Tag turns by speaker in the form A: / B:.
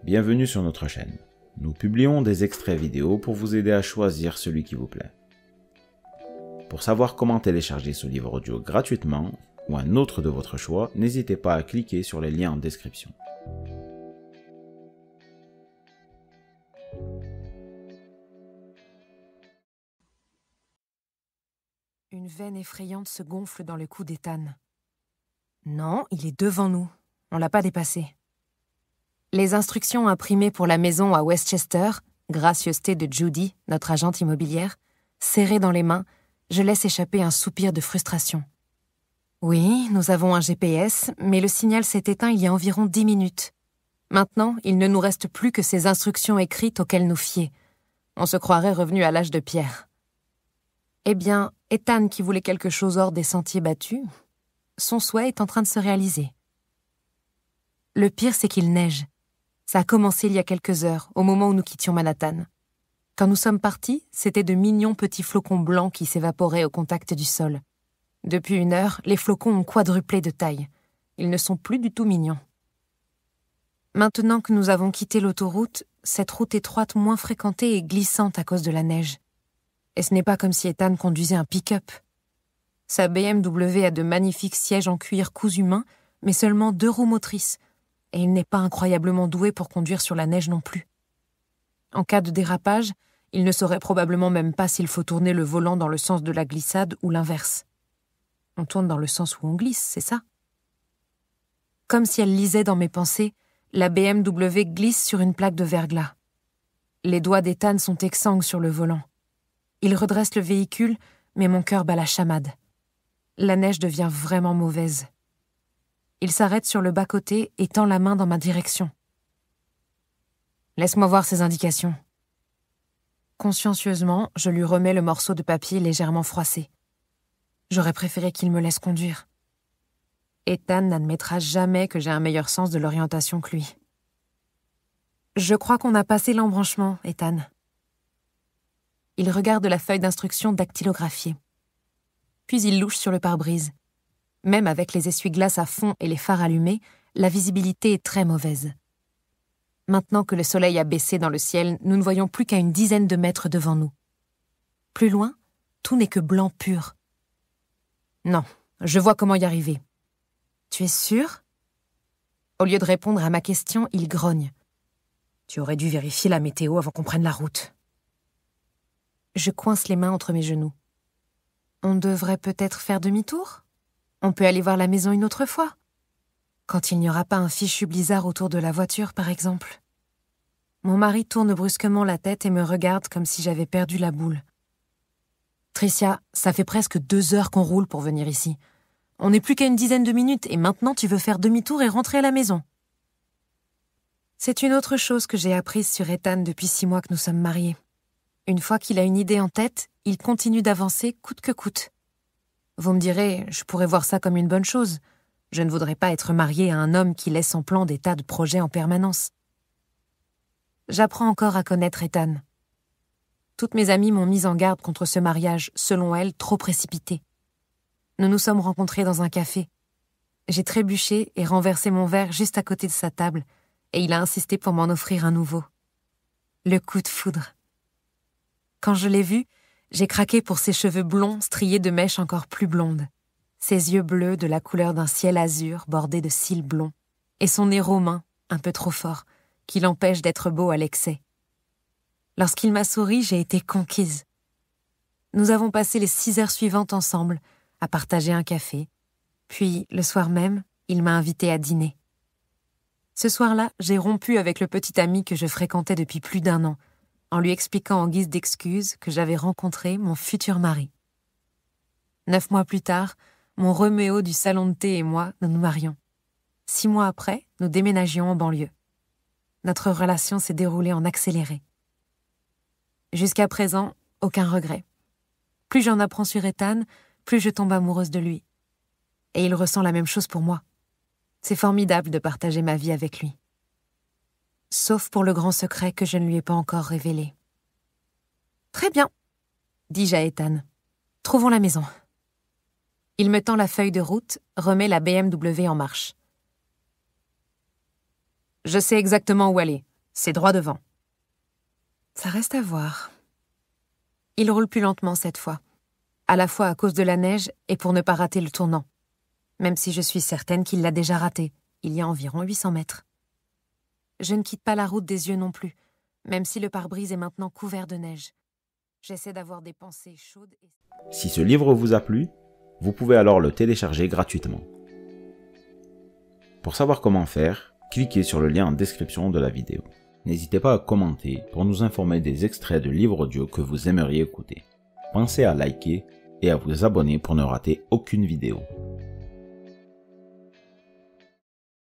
A: bienvenue sur notre chaîne. Nous publions des extraits vidéo pour vous aider à choisir celui qui vous plaît. Pour savoir comment télécharger ce livre audio gratuitement, ou un autre de votre choix, n'hésitez pas à cliquer sur les liens en description.
B: Une veine effrayante se gonfle dans le cou d'Ethan. Non, il est devant nous. On l'a pas dépassé. Les instructions imprimées pour la maison à Westchester, gracieuseté de Judy, notre agente immobilière, serrées dans les mains, je laisse échapper un soupir de frustration. Oui, nous avons un GPS, mais le signal s'est éteint il y a environ 10 minutes. Maintenant, il ne nous reste plus que ces instructions écrites auxquelles nous fier. On se croirait revenu à l'âge de pierre. Eh bien, Ethan qui voulait quelque chose hors des sentiers battus, son souhait est en train de se réaliser. Le pire, c'est qu'il neige. Ça a commencé il y a quelques heures, au moment où nous quittions Manhattan. Quand nous sommes partis, c'était de mignons petits flocons blancs qui s'évaporaient au contact du sol. Depuis 1 heure, les flocons ont quadruplé de taille. Ils ne sont plus du tout mignons. Maintenant que nous avons quitté l'autoroute, cette route étroite moins fréquentée est glissante à cause de la neige. Et ce n'est pas comme si Ethan conduisait un pick-up. Sa BMW a de magnifiques sièges en cuir cousu main, mais seulement 2 roues motrices, et il n'est pas incroyablement doué pour conduire sur la neige non plus. En cas de dérapage, il ne saurait probablement même pas s'il faut tourner le volant dans le sens de la glissade ou l'inverse. On tourne dans le sens où on glisse, c'est ça? Comme si elle lisait dans mes pensées, la BMW glisse sur une plaque de verglas. Les doigts d'Ethan sont exsangues sur le volant. Il redresse le véhicule, mais mon cœur bat la chamade. La neige devient vraiment mauvaise. Il s'arrête sur le bas-côté et tend la main dans ma direction. « Laisse-moi voir ces indications. » Consciencieusement, je lui remets le morceau de papier légèrement froissé. J'aurais préféré qu'il me laisse conduire. Ethan n'admettra jamais que j'ai un meilleur sens de l'orientation que lui. « Je crois qu'on a passé l'embranchement, Ethan. » Il regarde la feuille d'instruction dactylographiée. Puis il louche sur le pare-brise. Même avec les essuie-glaces à fond et les phares allumés, la visibilité est très mauvaise. Maintenant que le soleil a baissé dans le ciel, nous ne voyons plus qu'à une dizaine de mètres devant nous. Plus loin, tout n'est que blanc pur. Non, je vois comment y arriver. Tu es sûr? Au lieu de répondre à ma question, il grogne. Tu aurais dû vérifier la météo avant qu'on prenne la route. Je coince les mains entre mes genoux. On devrait peut-être faire demi-tour? On peut aller voir la maison une autre fois. Quand il n'y aura pas un fichu blizzard autour de la voiture, par exemple. Mon mari tourne brusquement la tête et me regarde comme si j'avais perdu la boule. Tricia, ça fait presque 2 heures qu'on roule pour venir ici. On n'est plus qu'à une dizaine de minutes et maintenant tu veux faire demi-tour et rentrer à la maison. C'est une autre chose que j'ai apprise sur Ethan depuis 6 mois que nous sommes mariés. Une fois qu'il a une idée en tête, il continue d'avancer coûte que coûte. Vous me direz, je pourrais voir ça comme une bonne chose. Je ne voudrais pas être mariée à un homme qui laisse en plan des tas de projets en permanence. J'apprends encore à connaître Ethan. Toutes mes amies m'ont mise en garde contre ce mariage, selon elles, trop précipité. Nous nous sommes rencontrés dans un café. J'ai trébuché et renversé mon verre juste à côté de sa table, et il a insisté pour m'en offrir un nouveau. Le coup de foudre. Quand je l'ai vu, j'ai craqué pour ses cheveux blonds striés de mèches encore plus blondes, ses yeux bleus de la couleur d'un ciel azur bordé de cils blonds, et son nez romain, un peu trop fort, qui l'empêche d'être beau à l'excès. Lorsqu'il m'a souri, j'ai été conquise. Nous avons passé les 6 heures suivantes ensemble, à partager un café. Puis, le soir même, il m'a invitée à dîner. Ce soir-là, j'ai rompu avec le petit ami que je fréquentais depuis plus d'1 an, en lui expliquant en guise d'excuse que j'avais rencontré mon futur mari. 9 mois plus tard, mon Roméo du salon de thé et moi, nous nous marions. 6 mois après, nous déménagions en banlieue. Notre relation s'est déroulée en accéléré. Jusqu'à présent, aucun regret. Plus j'en apprends sur Ethan, plus je tombe amoureuse de lui. Et il ressent la même chose pour moi. C'est formidable de partager ma vie avec lui. Sauf pour le grand secret que je ne lui ai pas encore révélé. « Très bien, » dis-je à Ethan. « Trouvons la maison. » Il me tend la feuille de route, remet la BMW en marche. « Je sais exactement où aller. c'est droit devant. Ça reste à voir. Il roule plus lentement cette fois, à la fois à cause de la neige et pour ne pas rater le tournant, même si je suis certaine qu'il l'a déjà raté, il y a environ 800 mètres. Je ne quitte pas la route des yeux non plus, même si le pare-brise est maintenant couvert de neige. J'essaie d'avoir des pensées chaudes et...
A: Si ce livre vous a plu, vous pouvez alors le télécharger gratuitement. Pour savoir comment faire, cliquez sur le lien en description de la vidéo. N'hésitez pas à commenter pour nous informer des extraits de livres audio que vous aimeriez écouter. Pensez à liker et à vous abonner pour ne rater aucune vidéo.